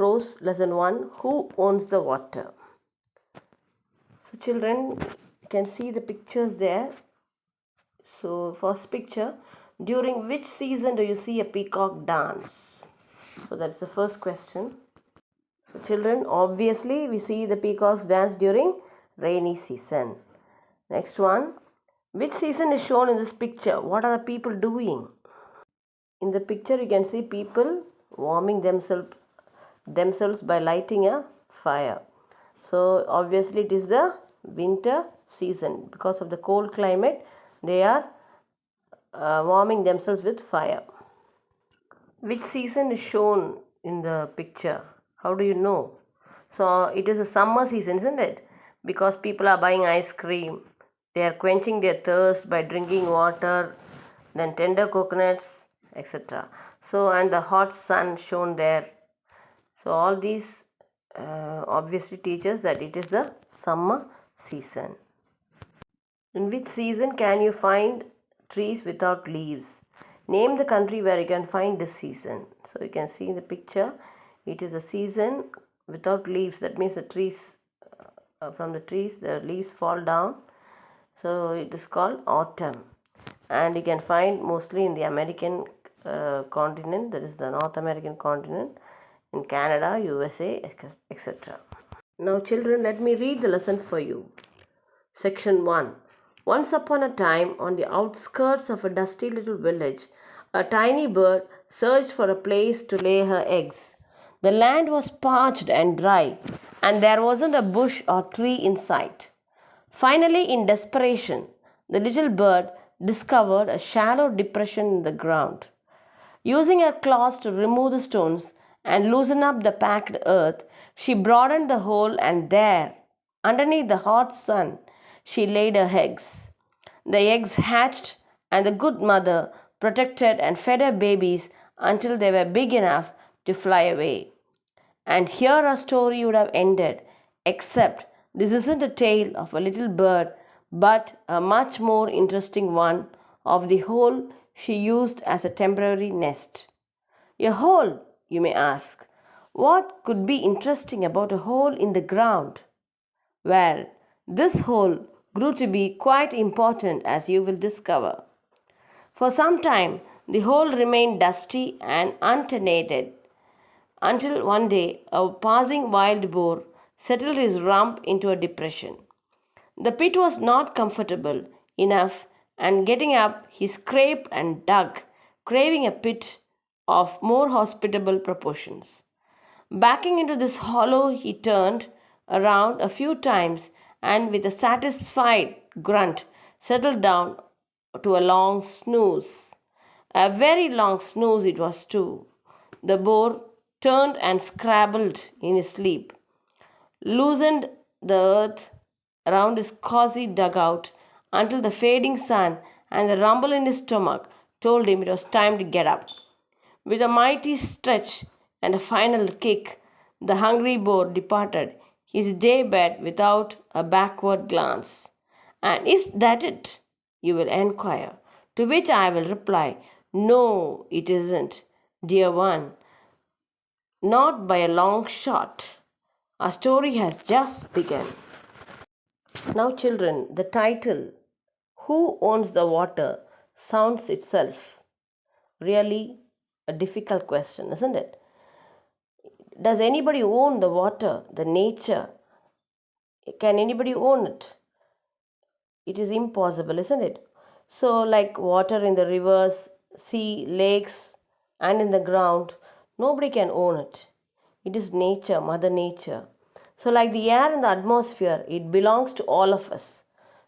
Prose Lesson 1, Who Owns the Water? So children, you can see the pictures there. So first picture, during which season do you see a peacock dance? So that's the first question. So children, obviously we see the peacocks dance during rainy season. Next one, which season is shown in this picture? What are the people doing? In the picture you can see people warming themselves by lighting a fire. So obviously it is the winter season. Because of the cold climate, they are warming themselves with fire. Which season is shown in the picture? How do you know? So it is a summer season, isn't it? Because people are buying ice cream. They are quenching their thirst by drinking water, then tender coconuts, etc. So, and the hot sun shown there. So all these obviously teaches that it is the summer season. In which season can you find trees without leaves? Name the country where you can find this season. So you can see in the picture, it is a season without leaves. That means the trees, from the trees, the leaves fall down. So it is called autumn. And you can find mostly in the American continent, that is the North American continent, in Canada, USA, etc. Now children, let me read the lesson for you. Section 1. Once upon a time, on the outskirts of a dusty little village, a tiny bird searched for a place to lay her eggs. The land was parched and dry, and there wasn't a bush or tree in sight. Finally, in desperation, the little bird discovered a shallow depression in the ground. Using her claws to remove the stones and loosen up the packed earth, she broadened the hole, and there, underneath the hot sun, she laid her eggs. The eggs hatched, and the good mother protected and fed her babies until they were big enough to fly away. And here our story would have ended, except this isn't a tale of a little bird, but a much more interesting one of the hole she used as a temporary nest. A hole, you may ask. What could be interesting about a hole in the ground? Well, this hole grew to be quite important, as you will discover. For some time, the hole remained dusty and untenanted until one day a passing wild boar settled his rump into a depression. The pit was not comfortable enough, and getting up, he scraped and dug, craving a pit of more hospitable proportions. Backing into this hollow, he turned around a few times and, with a satisfied grunt, settled down to a long snooze. A very long snooze it was, too. The boar turned and scrabbled in his sleep, loosened the earth around his cozy dugout until the fading sun and the rumble in his stomach told him it was time to get up. With a mighty stretch and a final kick, the hungry boar departed his day bed without a backward glance. And is that it? You will enquire. To which I will reply, no, it isn't, dear one. Not by a long shot. Our story has just begun. Now, children, the title, Who Owns the Water, sounds itself really a difficult question, isn't it? Does anybody own the water, the nature? Can anybody own it? It is impossible, isn't it? So, like water in the rivers, sea, lakes, and in the ground, nobody can own it. It is nature, Mother Nature. So, like the air and the atmosphere, it belongs to all of us.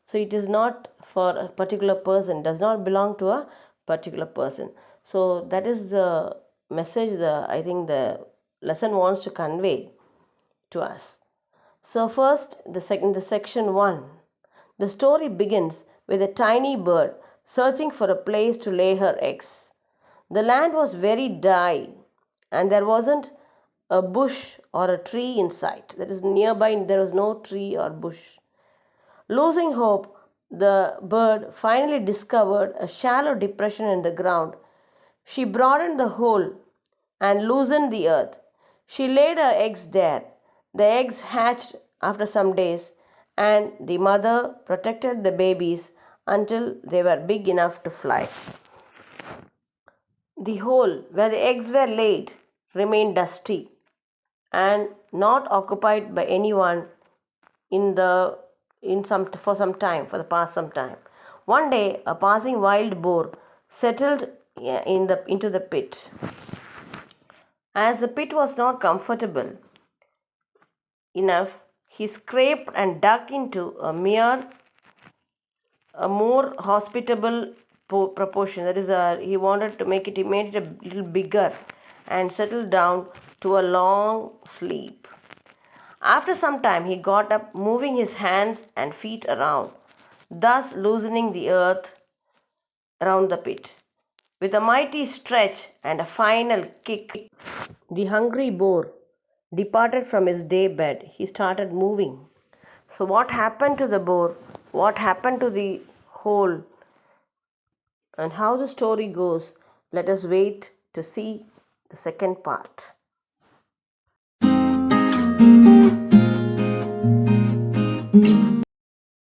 So, it is not for a particular person, does not belong to a particular person. So, that is the message I think the lesson wants to convey to us. So, first, the section 1. The story begins with a tiny bird searching for a place to lay her eggs. The land was very dry, and there wasn't a bush or a tree in sight. That is, nearby there was no tree or bush. Losing hope, the bird finally discovered a shallow depression in the ground. She broadened the hole and loosened the earth. She laid her eggs there. The eggs hatched after some days, and the mother protected the babies until they were big enough to fly. The hole where the eggs were laid remained dusty and not occupied by anyone for the past some time. One day, a passing wild boar settled into the pit. As the pit was not comfortable enough, he scraped and dug into a more hospitable proportion. That is, he wanted to make it. He made it a little bigger and settled down to a long sleep. After some time, he got up, moving his hands and feet around, thus loosening the earth around the pit. With a mighty stretch and a final kick, the hungry boar departed from his day bed. He started moving. So, what happened to the boar? What happened to the hole? And how the story goes? Let us wait to see the second part.